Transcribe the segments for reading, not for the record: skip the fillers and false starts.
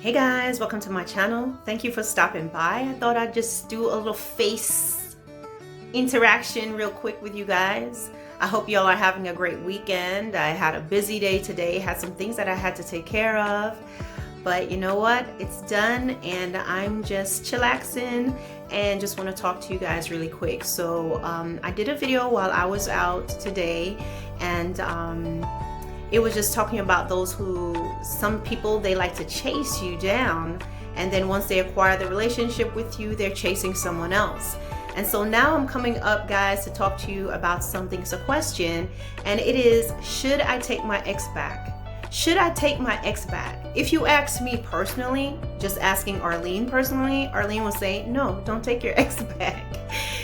Hey guys, welcome to my channel. Thank you for stopping by. I thought I'd just do a little face interaction real quick with you guys. I hope y'all are having a great weekend. I had a busy day today, had some things that I had to take care of. But you know what? It's done and I'm just chillaxing and just want to talk to you guys really quick. So I did a video while I was out today, and it was just talking about those some people, they like to chase you down, and then once they acquire the relationship with you, they're chasing someone else. And so now I'm coming up, guys, to talk to you about something. It's a question, and it is, should I take my ex back? Should I take my ex back? If you ask me personally, just asking Arlene personally, Arlene will say, no, don't take your ex back.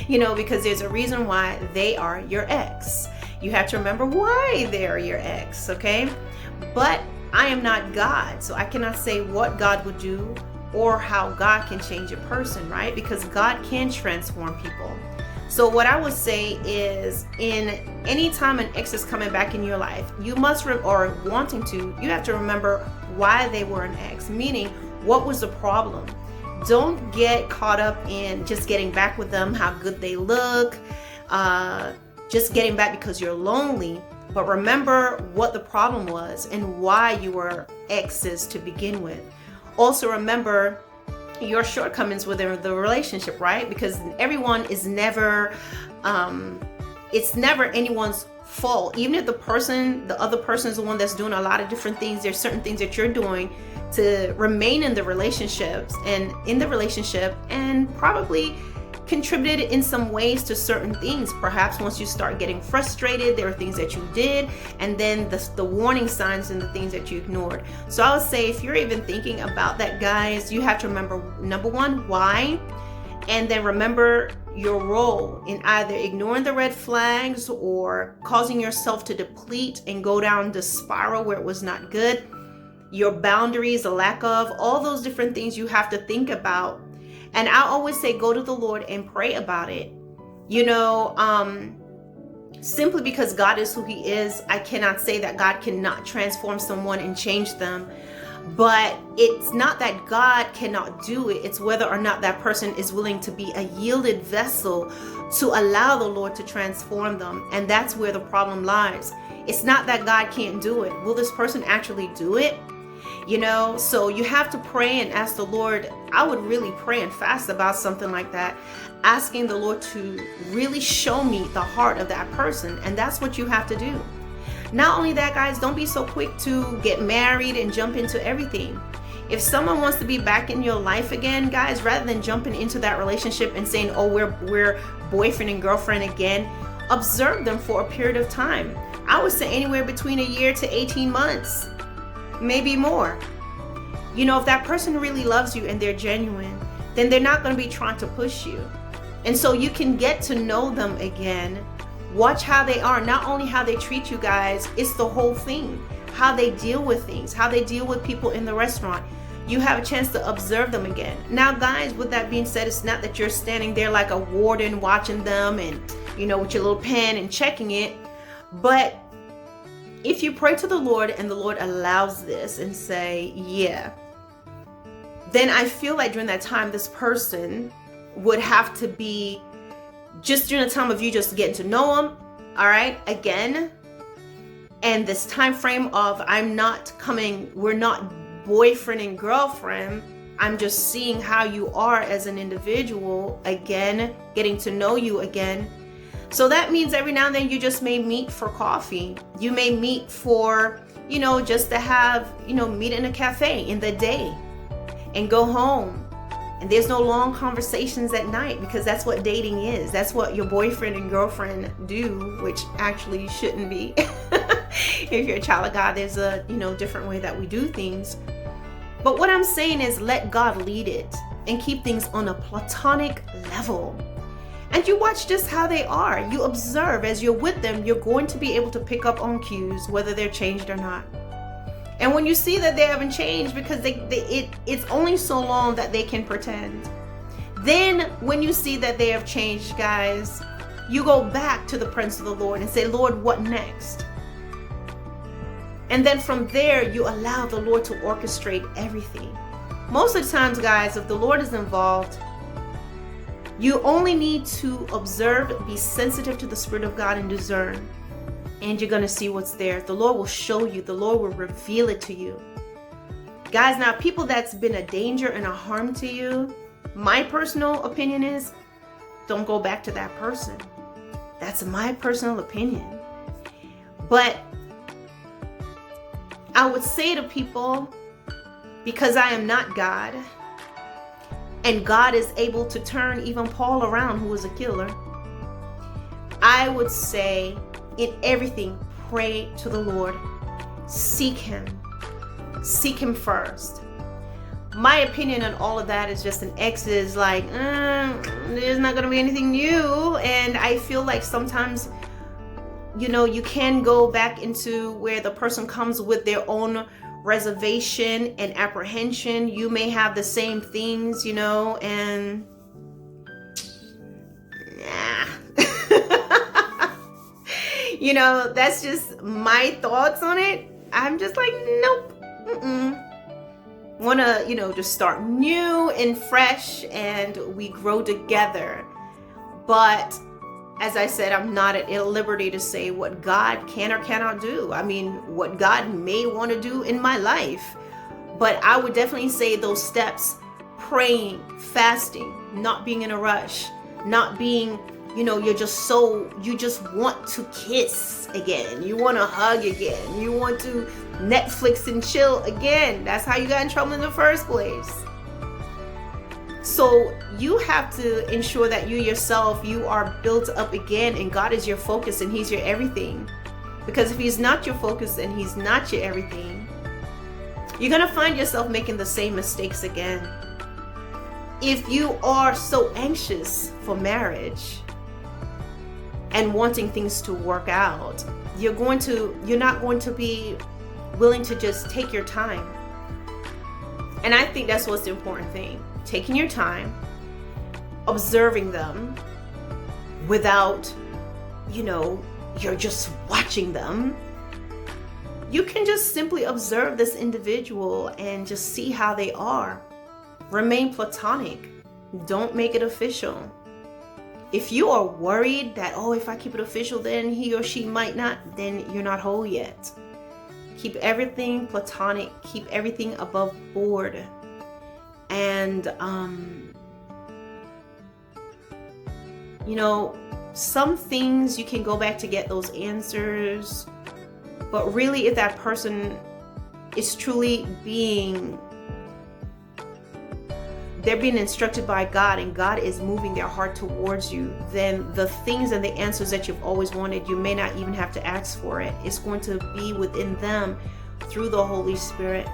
Because there's a reason why they are your ex. You have to remember why they're your ex, okay? But I am not God, so I cannot say what God would do or how God can change a person, right? Because God can transform people. So what I would say is, in any time an ex is coming back in your life, you must, or wanting to, you have to remember why they were an ex, meaning what was the problem. Don't get caught up in just getting back with them, how good they look, just getting back because you're lonely. But remember what the problem was and why you were exes to begin with. Also remember your shortcomings within the relationship, right? Because everyone is never, it's never anyone's fault. Even if the other person is the one that's doing a lot of different things, there's certain things that you're doing to remain in the relationships and in the relationship, and probably contributed in some ways to certain things. Perhaps once you start getting frustrated, there are things that you did, and then the warning signs and the things that you ignored. So I would say, if you're even thinking about that, guys, you have to remember, number one, why, and then remember your role in either ignoring the red flags or causing yourself to deplete and go down the spiral where it was not good. Your boundaries, the lack of, all those different things you have to think about. And I always say, go to the Lord and pray about it. Simply because God is who He is, I cannot say that God cannot transform someone and change them. But it's not that God cannot do it. It's whether or not that person is willing to be a yielded vessel to allow the Lord to transform them. And that's where the problem lies. It's not that God can't do it. Will this person actually do it? So you have to pray and ask the Lord. I would really pray and fast about something like that, asking the Lord to really show me the heart of that person. And that's what you have to do. Not only that, guys, don't be so quick to get married and jump into everything. If someone wants to be back in your life again, guys, rather than jumping into that relationship and saying, oh, we're boyfriend and girlfriend again, observe them for a period of time. I would say anywhere between a year to 18 months. Maybe more. If that person really loves you and they're genuine, then they're not going to be trying to push you. And so you can get to know them again. Watch how they are, not only how they treat you, guys, it's the whole thing. How they deal with things, how they deal with people in the restaurant. You have a chance to observe them again. Now, guys, with that being said, it's not that you're standing there like a warden watching them and, with your little pen and checking it. But if you pray to the Lord and the Lord allows this and say, yeah, then I feel like during that time, this person would have to be just during the time of you just getting to know them, all right, again. And this time frame of we're not boyfriend and girlfriend. I'm just seeing how you are as an individual again, getting to know you again. So that means every now and then you just may meet for coffee. You may meet for, just to have, meet in a cafe in the day and go home. And there's no long conversations at night, because that's what dating is. That's what your boyfriend and girlfriend do, which actually shouldn't be. If you're a child of God, there's a, different way that we do things. But what I'm saying is, let God lead it and keep things on a platonic level. And you watch just how they are. You observe as you're with them. You're going to be able to pick up on cues, whether they're changed or not. And when you see that they haven't changed, because it's only so long that they can pretend. Then when you see that they have changed, guys, you go back to the presence of the Lord and say, Lord, what next? And then from there, you allow the Lord to orchestrate everything. Most of the times, guys, if the Lord is involved, you only need to observe, be sensitive to the Spirit of God, and discern. And you're going to see what's there. The Lord will show you. The Lord will reveal it to you. Guys, now people that's been a danger and a harm to you, my personal opinion is don't go back to that person. That's my personal opinion. But I would say to people, because I am not God, and God is able to turn even Paul around, who was a killer, I would say in everything, pray to the Lord. Seek Him. Seek Him first. My opinion on all of that is just an X is like, there's not going to be anything new. And I feel like sometimes, you can go back into where the person comes with their own reservation and apprehension. You may have the same things, and that's just my thoughts on it. I'm just like, nope. Want to, just start new and fresh, and we grow together. But as I said, I'm not at liberty to say what God can or cannot do. I mean, what God may want to do in my life. But I would definitely say those steps: praying, fasting, not being in a rush, not being, you just want to kiss again. You want to hug again. You want to Netflix and chill again. That's how you got in trouble in the first place. So you have to ensure that you yourself, you are built up again, and God is your focus and He's your everything. Because if He's not your focus and He's not your everything, you're going to find yourself making the same mistakes again. If you are so anxious for marriage and wanting things to work out, you're not going to be willing to just take your time. And I think that's what's the important thing. Taking your time, observing them without, you're just watching them. You can just simply observe this individual and just see how they are. Remain platonic. Don't make it official. If you are worried that, if I keep it official, then he or she might not, then you're not whole yet. Keep everything platonic. Keep everything above board. And, some things you can go back to get those answers. But really, if that person is truly they're being instructed by God, and God is moving their heart towards you, then the things and the answers that you've always wanted, you may not even have to ask for it. It's going to be within them through the Holy Spirit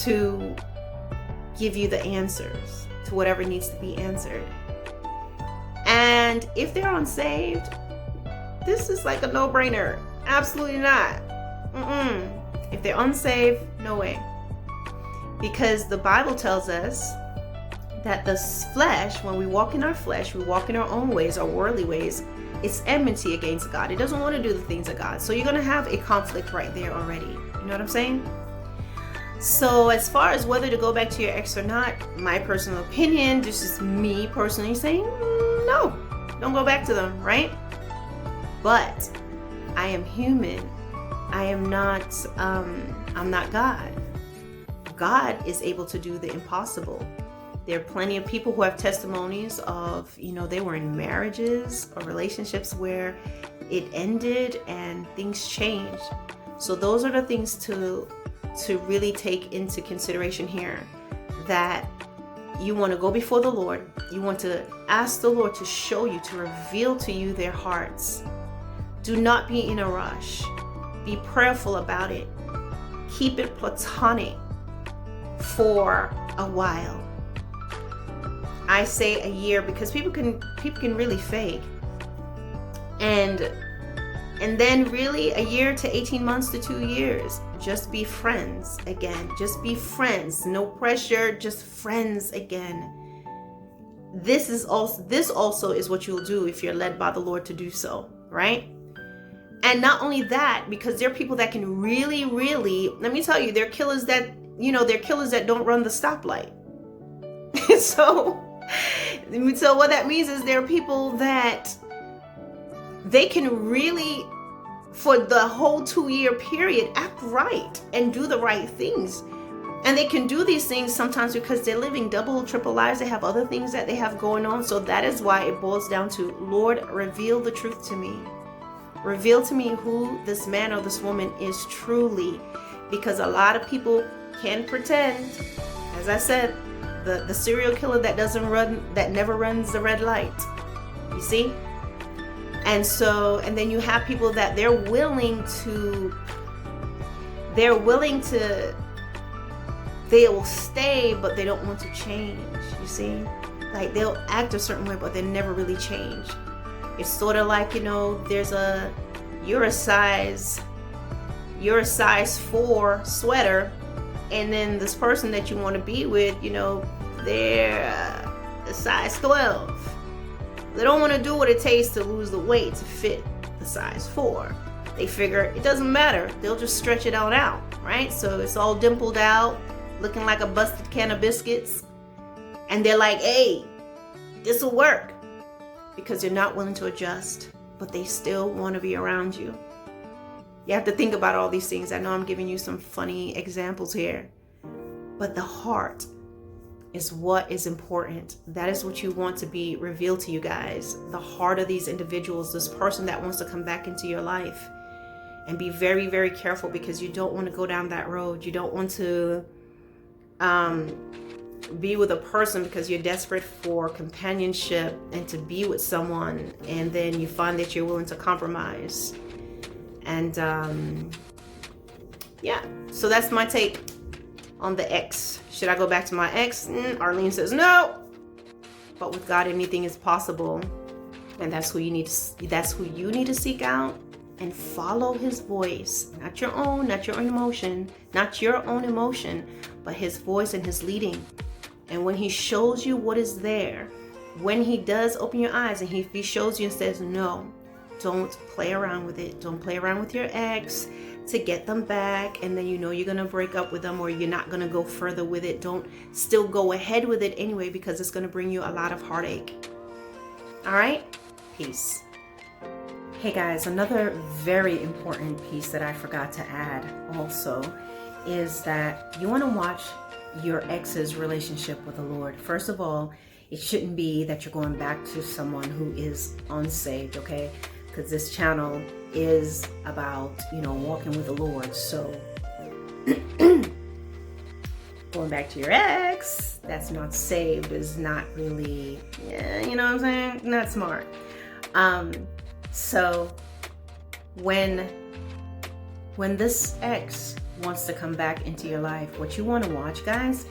to give you the answers to whatever needs to be answered. And if they're unsaved, this is like a no-brainer. Absolutely not. If they're unsaved, no way. Because the Bible tells us that the flesh, when we walk in our flesh, we walk in our own ways, our worldly ways, it's enmity against God. It doesn't want to do the things of God. So you're going to have a conflict right there already. You know what I'm saying? So as far as whether to go back to your ex or not, my personal opinion, this is me personally saying, no, don't go back to them, right? But I am human. I am not, I'm not God. God is able to do the impossible. There are plenty of people who have testimonies of, they were in marriages or relationships where it ended and things changed. So those are the things to really take into consideration here, that you want to go before the Lord. You want to ask the Lord to show you, to reveal to you their hearts. Do not be in a rush. Be prayerful about it. Keep it platonic for a while. I say a year because people can really fake. And then really a year to 18 months to 2 years. Just be friends again. Just be friends. No pressure, just friends again. This also is what you'll do if you're led by the Lord to do so, right? And not only that, because there are people that can really, let me tell you, there are killers that they're killers that don't run the stoplight. So what that means is there are people that they can really, for the whole 2-year period, act right and do the right things. And they can do these things sometimes because they're living double, triple lives. They have other things that they have going on. So that is why it boils down to, Lord, reveal the truth to me. Reveal to me who this man or this woman is truly. Because a lot of people can pretend. As I said, the serial killer that never runs the red light. You see? And then you have people that they will stay, but they don't want to change. You see? Like, they'll act a certain way, but they never really change. It's sort of like, you're a size 4 sweater, and then this person that you want to be with, they're a size 12. They don't want to do what it takes to lose the weight to fit the size 4. They figure it doesn't matter. They'll just stretch it on out, right? So it's all dimpled out, looking like a busted can of biscuits. And they're like, hey, this will work. Because they're not willing to adjust, but they still want to be around you. You have to think about all these things. I know I'm giving you some funny examples here, but the heart is what is important. That is what you want to be revealed to you guys. The heart of these individuals, this person that wants to come back into your life. And be very, very careful, because you don't want to go down that road. You don't want to be with a person because you're desperate for companionship and to be with someone, and then you find that you're willing to compromise. And so that's my take on the ex. Should I go back to my ex? Arlene says no, but with God anything is possible. And that's who you need to seek out and follow his voice. Not your own emotion, but his voice and his leading. And when he shows you what is there, when he does open your eyes and he shows you and says, no, don't play around with it. Don't play around with your ex to get them back. And then you're going to break up with them, or you're not going to go further with it. Don't still go ahead with it anyway, because it's going to bring you a lot of heartache. All right? Peace. Hey guys, another very important piece that I forgot to add also is that you want to watch your ex's relationship with the Lord. First of all, it shouldn't be that you're going back to someone who is unsaved, okay? Because this channel is about, walking with the Lord. So going back to your ex that's not saved is not really, you know what I'm saying? Not smart. So when this ex wants to come back into your life, what you want to watch, guys,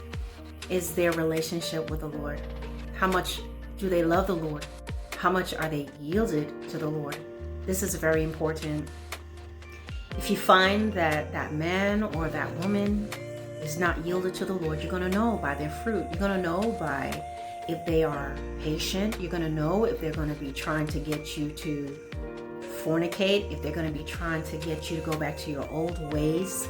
is their relationship with the Lord. How much do they love the Lord? How much are they yielded to the Lord? This is very important. If you find that that man or that woman is not yielded to the Lord, you're going to know by their fruit. You're going to know by if they are patient. You're going to know if they're going to be trying to get you to fornicate, if they're going to be trying to get you to go back to your old ways.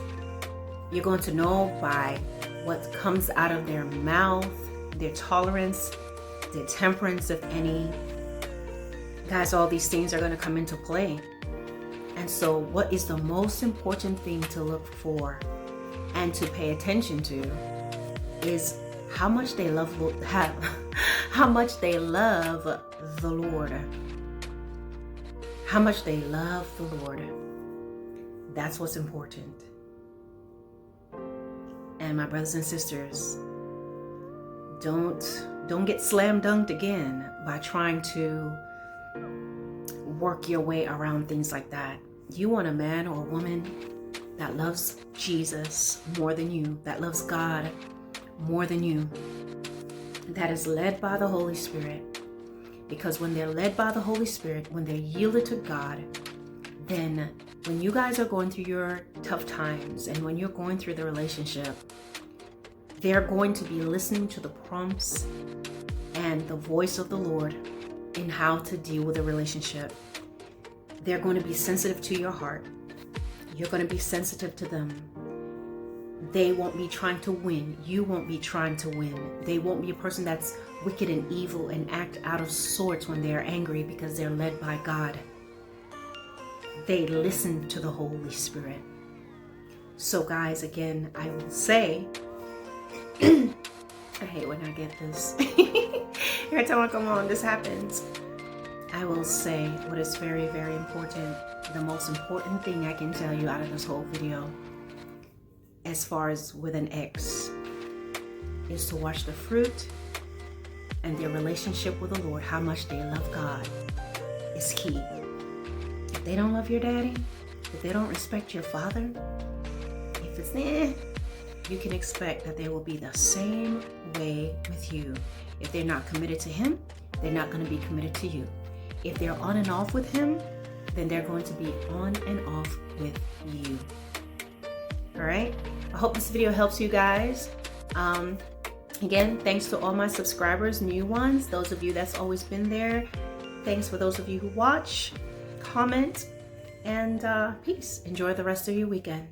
You're going to know by what comes out of their mouth, their tolerance, their temperance, if any. Guys, all these things are going to come into play. And so what is the most important thing to look for and to pay attention to is how much they love how much they love the Lord. How much they love the Lord. That's what's important. And my brothers and sisters, don't get slam dunked again by trying to work your way around things like that. You want a man or a woman that loves Jesus more than you, that loves God more than you, that is led by the Holy Spirit. Because when they're led by the Holy Spirit, when they're yielded to God, then when you guys are going through your tough times and when you're going through the relationship, they're going to be listening to the prompts and the voice of the Lord in how to deal with a relationship. They're going to be sensitive to your heart. You're going to be sensitive to them. they won't be trying to win. You won't be trying to win. They won't be a person that's wicked and evil and act out of sorts when they are angry, because they're led by God. They listen to the Holy Spirit. So guys, again, I will say, I hate when I get this. Every time I come on, this happens. I will say what is very, very important. The most important thing I can tell you out of this whole video, as far as with an ex, is to watch the fruit and their relationship with the Lord, how much they love God is key. If they don't love your daddy, if they don't respect your father, if it's you can expect that they will be the same way with you. If they're not committed to him, they're not going to be committed to you. If they're on and off with him, then they're going to be on and off with you. All right? I hope this video helps you guys. Again, thanks to all my subscribers, new ones, those of you that's always been there. Thanks for those of you who watch, comment, and peace. Enjoy the rest of your weekend.